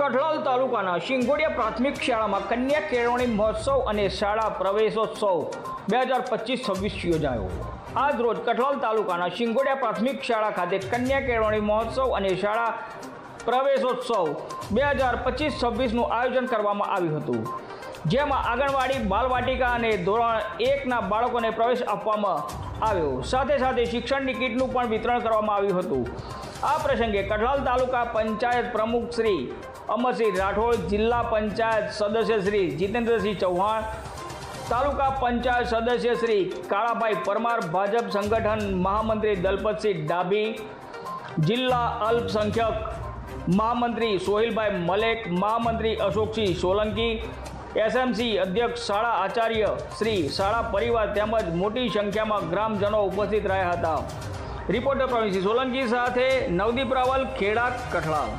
કઠલાલ તાલુકાના શિંગોડિયા પ્રાથમિક શાળામાં કન્યા કેળવણી મહોત્સવ અને શાળા પ્રવેશોત્સવ 2025-26 યોજાયો। આજ રોજ કઠલાલ તાલુકાના શિંગોડિયા પ્રાથમિક શાળા ખાતે કન્યા કેળવણી મહોત્સવ અને શાળા પ્રવેશોત્સવ 2025-26નું આયોજન કરવામાં આવ્યું હતું, જેમાં આંગણવાડી, બાલવાટિકા અને ધોરણ 1ના બાળકોને પ્રવેશ આપવામાં આવ્યો। સાથે સાથે શિક્ષણની કીટનું પણ વિતરણ કરવામાં આવ્યું હતું। આ પ્રસંગે કઠલાલ તાલુકા પંચાયત પ્રમુખ શ્રી અમરસિંહ રાઠોડ, જિલ્લા પંચાયત સદસ્ય શ્રી જીતેન્દ્રસિંહ ચૌહાણ, તાલુકા પંચાયત સદસ્ય શ્રી કાળાભાઈ પરમાર, ભાજપ સંગઠન મહામંત્રી દલપતસિંહ ડાભી, જિલ્લા અલ્પસંખ્યક મહામંત્રી સોહિલભાઈ મલેક, મહામંત્રી અશોકસિંહ સોલંકી, એસએમસી અધ્યક્ષ, શાળા આચાર્ય શ્રી, શાળા પરિવાર તેમજ મોટી સંખ્યામાં ગ્રામજનો ઉપસ્થિત રહ્યા હતા। રિપોર્ટર પ્રવીણસિંહ સોલંકી સાથે નવદીપ રાવલ, ખેડા, કઠલાલ।